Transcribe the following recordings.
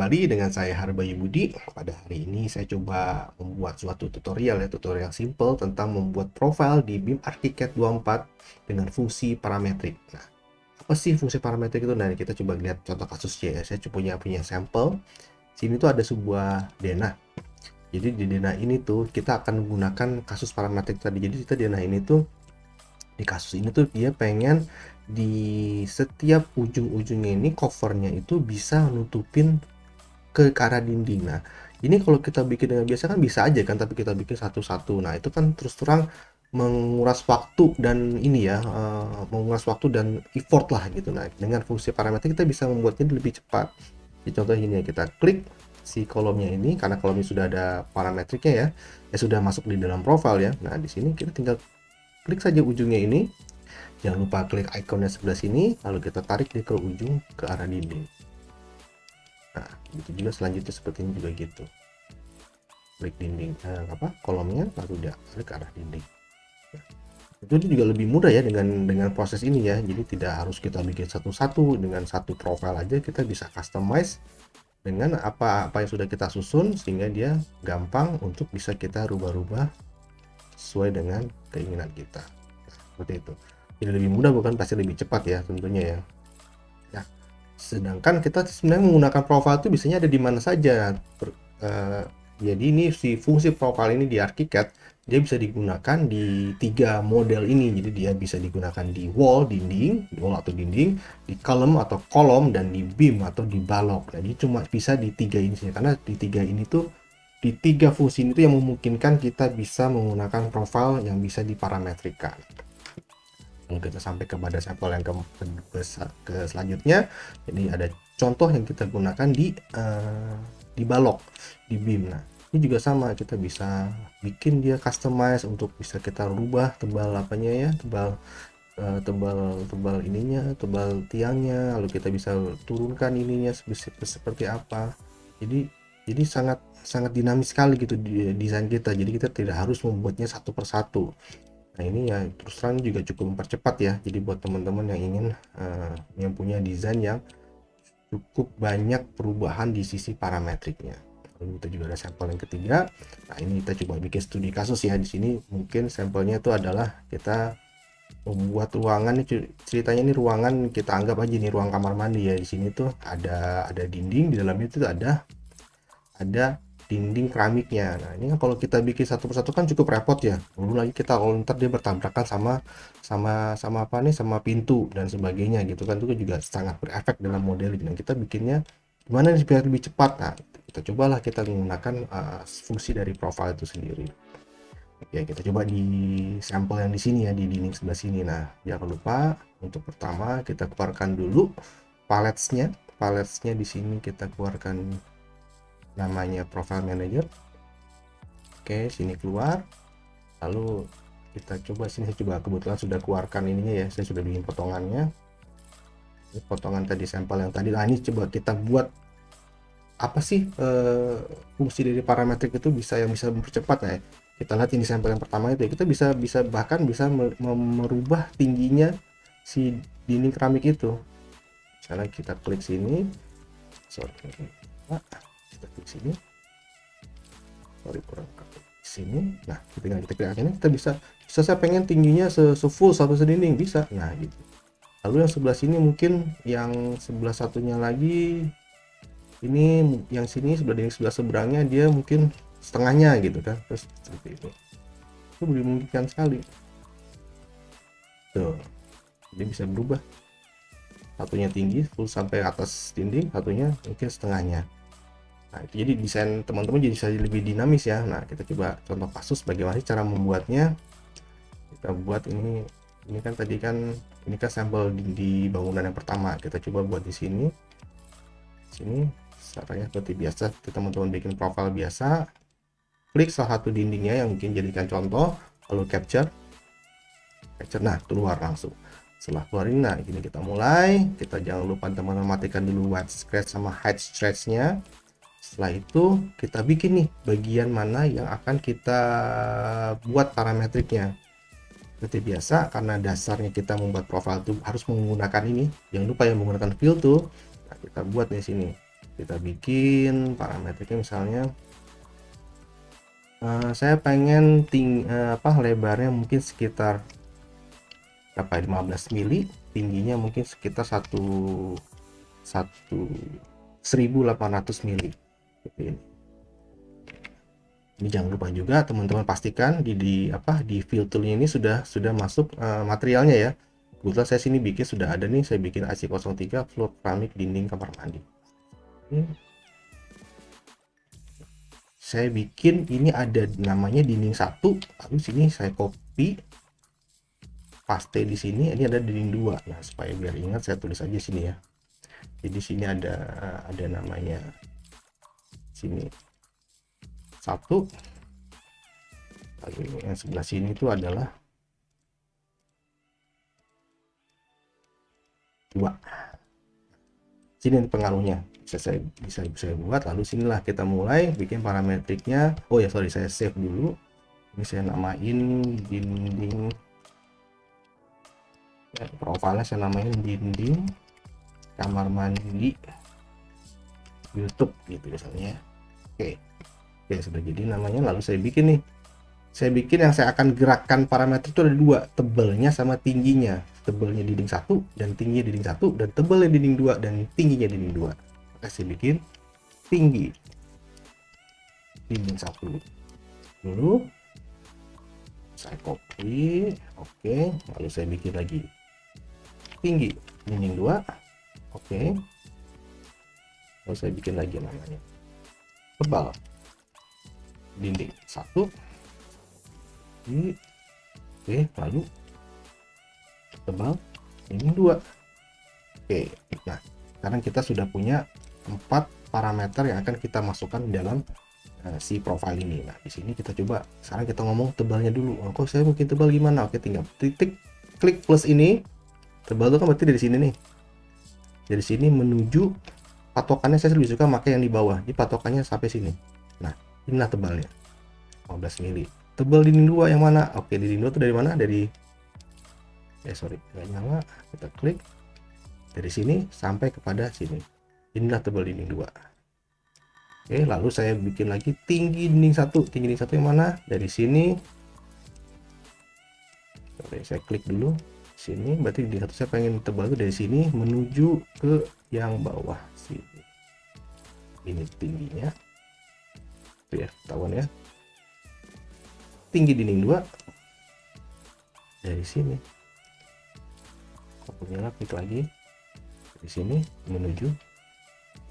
kembali dengan saya Harbayu Budi. Pada hari ini saya coba membuat suatu tutorial simple tentang membuat profile di BIM ArchiCAD 24 dengan fungsi parametrik. Nah, apa sih fungsi parametrik itu? Nah, kita coba lihat contoh kasusnya ya. Saya punya sampel. Sini tuh ada sebuah denah. Jadi di denah ini tuh kita akan menggunakan kasus parametrik tadi. Jadi kita denah ini tuh di kasus ini tuh dia pengen di setiap ujung-ujungnya ini covernya itu bisa nutupin ke arah dinding. Nah, ini kalau kita bikin dengan biasa kan bisa aja kan, tapi kita bikin satu-satu. Nah, itu kan terus terang menguras waktu dan ini ya, menguras waktu dan effort lah gitu. Nah, dengan fungsi parameter kita bisa membuatnya lebih cepat. Di contoh ini ya, kita klik si kolomnya ini karena kolomnya sudah ada parametriknya ya, ya sudah masuk di dalam profile ya. Nah, di sini kita tinggal klik saja ujungnya ini. Jangan lupa klik ikonnya sebelah sini, lalu kita tarik dia ke ujung ke arah dinding. Nah, itu juga selanjutnya seperti ini juga gitu. Klik dinding kolomnya lalu dia tarik ke arah dinding. Nah, itu juga lebih mudah ya dengan proses ini ya. Jadi tidak harus kita bikin satu-satu, dengan satu profile aja kita bisa customize dengan apa yang sudah kita susun sehingga dia gampang untuk bisa kita rubah-rubah sesuai dengan keinginan kita. Nah, seperti itu. Jadi lebih mudah bukan, pasti lebih cepat ya tentunya ya. Nah, sedangkan kita sebenarnya menggunakan profile itu biasanya ada di mana saja. Jadi ini si fungsi profile ini di ArchiCAD dia bisa digunakan di 3 model ini. Jadi dia bisa digunakan di wall atau dinding, di column atau kolom, dan di beam atau di balok. Jadi cuma bisa di 3 ini saja, karena di 3 ini tuh di 3 fungsi itu yang memungkinkan kita bisa menggunakan profile yang bisa diparametrikan. Lalu kita sampai kepada sampel yang ke selanjutnya. Jadi ada contoh yang kita gunakan di balok, di beam. Nah, ini juga sama, kita bisa bikin dia customize untuk bisa kita rubah tebal apanya ya, tebal ininya, tebal tiangnya, lalu kita bisa turunkan ininya seperti apa. Jadi sangat sangat dinamis sekali gitu di desain kita. Jadi kita tidak harus membuatnya satu persatu. Nah, ini ya terus terang juga cukup mempercepat ya. Jadi buat teman-teman yang ingin yang punya desain yang cukup banyak perubahan di sisi parametriknya. Lalu kita juga ada sampel yang ketiga. Nah, ini kita coba bikin studi kasus ya. Di sini mungkin sampelnya itu adalah kita membuat ruangan. Ceritanya ini ruangan, kita anggap aja ini ruang kamar mandi ya. Di sini tuh ada dinding, di dalamnya itu ada dinding keramiknya. Nah, ini kan kalau kita bikin satu persatu kan cukup repot ya. Belum lagi kita kalau ntar dia bertabrakan sama apa nih, sama pintu dan sebagainya gitu kan, itu juga sangat berefek dalam model. Dan kita bikinnya gimana nih biar lebih cepat. Nah, kita cobalah kita menggunakan fungsi dari profile itu sendiri. Ya, kita coba di sampel yang di sini ya, di dinding sebelah sini. Nah, jangan lupa untuk pertama kita keluarkan dulu paletsnya. Paletsnya di sini kita keluarkan namanya profile manager. Oke, sini keluar. Lalu kita coba sini, saya coba kebetulan sudah keluarkan ininya ya, saya sudah bikin potongannya. Ini potongan tadi sampel yang tadi. Nah, ini coba kita buat apa sih fungsi dari parametrik itu bisa mempercepat ya. Kita lihat ini sampel yang pertama itu ya, kita bisa bahkan bisa merubah tingginya si dinding keramik itu. Misalnya kita klik sini, kita klik sini, kurang sini. Nah, tinggal kita klik ini, kita bisa saya pengen tingginya full satu sedinding, bisa. Nah, gitu. Lalu yang sebelah sini mungkin yang sebelah satunya lagi, ini yang sini sebelah seberangnya dia mungkin setengahnya gitu kan, terus seperti itu belum memungkinkan sekali tuh. Jadi bisa berubah, satunya tinggi full sampai atas dinding, satunya mungkin setengahnya. Nah, itu jadi desain teman-teman jadi bisa lebih dinamis ya. Nah, kita coba contoh kasus bagaimana cara membuatnya. Kita buat ini kan tadi kan ini kan sampel di bangunan yang pertama. Kita coba buat di sini caranya seperti biasa. Teman-teman bikin profile biasa, klik salah satu dindingnya yang mungkin jadikan contoh, lalu capture. Nah, keluar langsung. Setelah keluar ini, nah ini kita mulai. Kita jangan lupa teman-teman matikan dulu white scratch sama height stretch nya. Setelah itu kita bikin nih bagian mana yang akan kita buat parametriknya. Seperti biasa, karena dasarnya kita membuat profile itu harus menggunakan ini, jangan lupa ya menggunakan fill tool. Nah, kita buat di sini. Kita bikin parameternya misalnya saya pengen lebarnya mungkin sekitar berapa, 15 mili, tingginya mungkin sekitar 1800 mili seperti ini. Ini jangan lupa juga teman-teman pastikan di filternya ini sudah masuk materialnya ya. Kebetulan saya sini bikin sudah ada nih, saya bikin IC03 floor keramik dinding kamar mandi. Saya bikin ini ada namanya dinding 1, lalu sini saya copy paste di sini, ini ada dinding 2. Nah, supaya biar ingat saya tulis aja sini ya. Jadi sini ada namanya sini 1, lalu yang sebelah sini itu adalah 2. Sini pengaruhnya bisa buat, lalu sinilah kita mulai bikin parametriknya. Oh ya sorry, saya save dulu. Ini saya namain dinding ya, profilnya saya namain dinding kamar mandi YouTube gitu misalnya. Oke, sudah jadi namanya. Lalu saya bikin yang saya akan gerakkan parameter itu ada 2, tebelnya sama tingginya. Tebelnya dinding 1 dan tingginya dinding 1, dan tebelnya dinding 2 dan tingginya dinding 2. Maka saya bikin tinggi dinding 1 dulu, saya copy, oke, lalu saya bikin lagi tinggi dinding 2, oke, lalu saya bikin lagi namanya tebal dinding 1, oke, lalu tebal dinding 2. Oke, nah sekarang kita sudah punya 4 parameter yang akan kita masukkan dalam si profile ini. Nah, di sini kita coba sekarang kita ngomong tebalnya dulu. Oh, kok saya mungkin tebal gimana? Oke, tinggal klik plus ini. Tebal itu kan berarti dari sini nih. Dari sini menuju patokannya, saya lebih suka pakai yang di bawah. Jadi patokannya sampai sini. Nah, inilah tebalnya. 15 mili. Tebal dinding 2 yang mana? Oke, dinding 2 itu dari mana? Dari nggak nyala. Kita klik dari sini sampai kepada sini. Inilah tebal dinding 2. Oke, lalu saya bikin lagi tinggi dinding 1. Tinggi dinding 1 yang mana? Dari sini. Oke, saya klik dulu sini, berarti dinding 1 saya pengen tebal itu dari sini menuju ke yang bawah sini. Ini tingginya. Tuh ya, ketahuan ya. Tinggi dinding 2 dari sini. Aku nyala, klik lagi. Dari sini menuju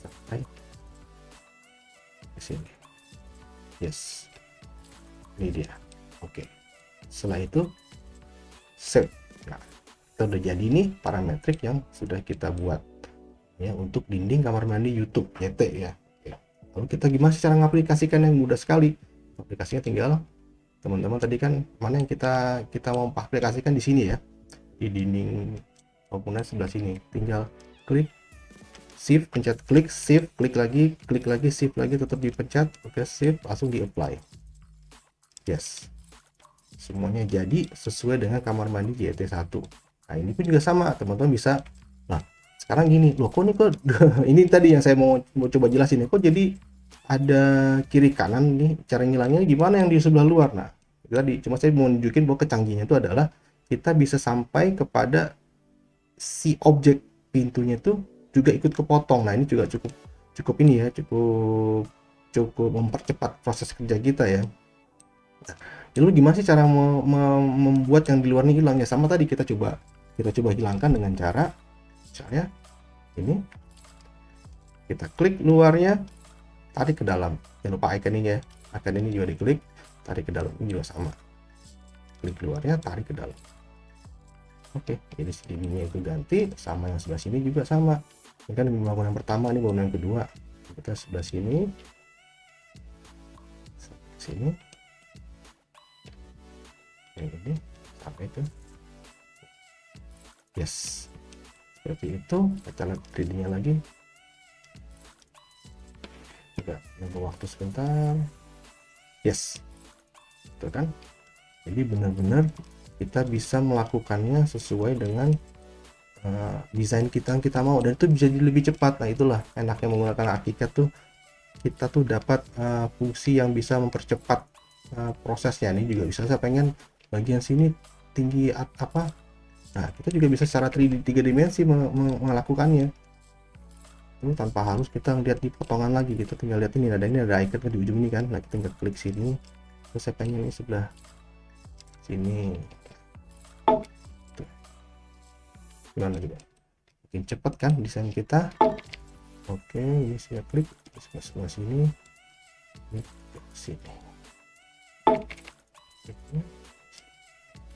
sampai sini. Yes, ini dia. Oke, setelah itu save. Nah, kita udah jadi nih parametrik yang sudah kita buat ya untuk dinding kamar mandi YouTube YT ya. Oke. Lalu kita gimana sih cara mengaplikasikan? Yang mudah sekali. Aplikasinya tinggal teman-teman tadi kan mana yang kita mau aplikasikan di sini ya, di dinding komponen sebelah sini. Tinggal klik shift, pencet klik, shift, klik lagi, shift lagi, tetap dipencet, oke, shift, langsung di apply. Yes, semuanya jadi sesuai dengan kamar mandi di ET1. Nah, ini pun juga sama, teman-teman bisa. Nah, sekarang gini, loh kok ini tadi yang saya mau coba jelasin ya, kok jadi ada kiri kanan nih, cara ngilangnya gimana yang di sebelah luar. Nah, tadi cuma saya mau nunjukin bahwa kecanggihannya itu adalah kita bisa sampai kepada si objek pintunya itu juga ikut kepotong. Nah, ini juga cukup ini ya, cukup mempercepat proses kerja kita ya. Nah, lalu gimana sih cara membuat yang di luar ini hilang? Ya sama tadi, kita coba hilangkan dengan cara misalnya ini, kita klik luarnya, tarik ke dalam. Jangan lupa icon ini ya, icon ini juga diklik, tarik ke dalam. Ini juga sama, klik luarnya, tarik ke dalam. Oke, jadi segininya itu ganti, sama yang sebelah sini juga sama. Ini kan bangunan pertama, ini bangunan kedua. Kita sebelah sini, ini sampai itu. Yes, seperti itu. Kita lihat 3D-nya lagi. Juga nunggu waktu sebentar. Yes, itu kan. Jadi benar-benar kita bisa melakukannya sesuai dengan desain kita yang kita mau, dan itu bisa jadi lebih cepat. Nah itulah enaknya menggunakan ArchiCAD tuh, kita tuh dapat fungsi yang bisa mempercepat prosesnya. Ini juga bisa, saya pengen bagian sini tinggi apa, nah kita juga bisa secara 3 dimensi melakukannya ini tanpa harus kita lihat di potongan lagi. Kita tinggal lihat ini ada icon di ujung ini kan, nah kita tinggal klik sini, terus saya pengen ini sebelah sini tuh. Gimana gitu, makin cepat kan desain kita. Oke, ini saya klik sebelah sini, ini sini,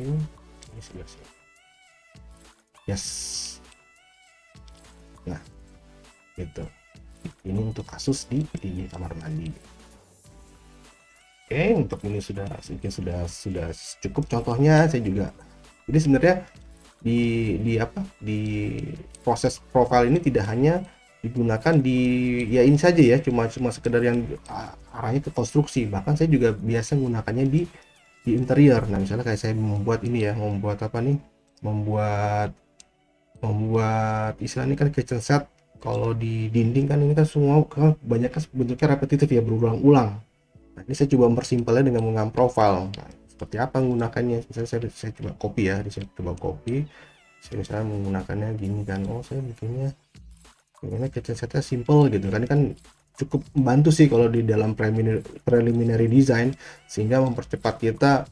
ini sebelah sini, yes. Nah gitu, ini untuk kasus di kamar mandi. Oke, untuk ini sudah cukup contohnya. Saya juga, jadi sebenarnya di proses profile ini tidak hanya digunakan di ya ini saja ya, cuma sekedar yang arahnya ke konstruksi, bahkan saya juga biasa menggunakannya di interior. Nah misalnya kayak saya membuat ini ya, membuat apa nih, membuat istilah ini kan kitchen set. Kalau di dinding kan ini kan semua kan banyak kan bentuknya repetitif ya, berulang-ulang. Nah, ini saya coba mempersimpelnya dengan menggunakan profile. Nah, seperti apa menggunakannya? Misalnya saya coba copy ya, saya coba copy. Saya misalnya menggunakannya gini kan, oh saya bikinnya kitchen setnya simple gitu kan. Ini kan cukup membantu sih kalau di dalam preliminary design, sehingga mempercepat kita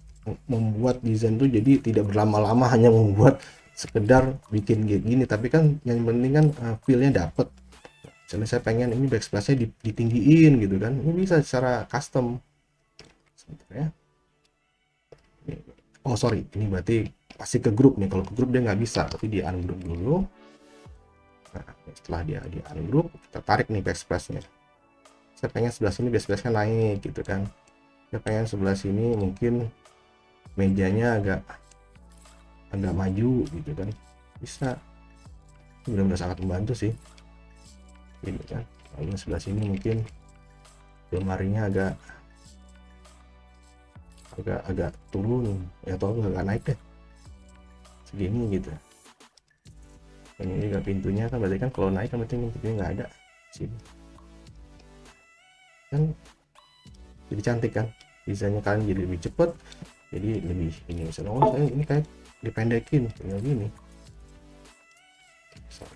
membuat desain tuh jadi tidak berlama-lama hanya membuat sekedar bikin gini, tapi kan yang penting kan feel-nya dapet. Misalnya saya pengen ini backsplash-nya ditinggiin gitu kan, ini bisa secara custom. Sebentar ya. Oh sorry, ini berarti pasti ke grup nih. Kalau ke grup dia nggak bisa, tapi di ungroup dulu. Nah, setelah dia di ungroup, kita tarik nih backsplash-nya. Saya pengen sebelah sini backsplash-nya naik gitu kan. Saya pengen sebelah sini mungkin mejanya agak maju gitu kan, bisa. Benar-benar sangat membantu sih gitu kan. Lalu sebelah sini mungkin lemarinya agak turun ya, atau agak naik deh segini gitu. Dan ini juga pintunya kan, berarti kan kalau naik kan berarti pintunya nggak ada sini kan, jadi cantik kan desainnya, kalian jadi lebih cepet, jadi lebih ini. Misalnya oh saya ini kayak dipendekin tinggal gini, saya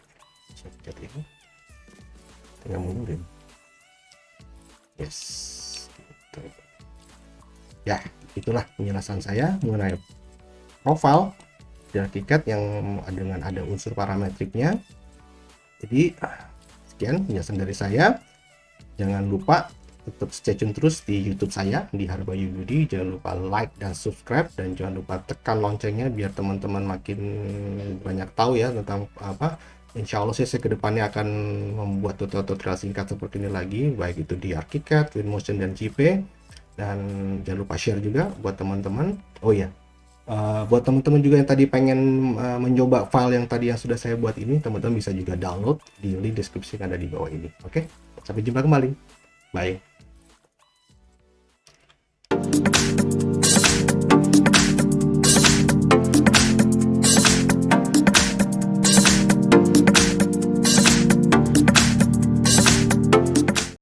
pencet ini tinggal mundurin, yes gitu. Ya itulah penjelasan saya mengenai profile di ArchiCAD yang dengan ada unsur parametriknya. Jadi sekian penjelasan dari saya. Jangan lupa tetap stay tune terus di YouTube saya di Harbayu Budi. Jangan lupa like dan subscribe, dan jangan lupa tekan loncengnya biar teman-teman makin banyak tahu ya tentang apa. Insya Allah saya kedepannya akan membuat tutorial singkat seperti ini lagi, baik itu di ArchiCAD, Twinmotion, dan JP. Dan jangan lupa share juga buat teman-teman. Oh ya, buat teman-teman juga yang tadi pengen mencoba file yang tadi yang sudah saya buat ini, teman-teman bisa juga download di link deskripsi yang ada di bawah ini. Oke, sampai jumpa kembali. Bye.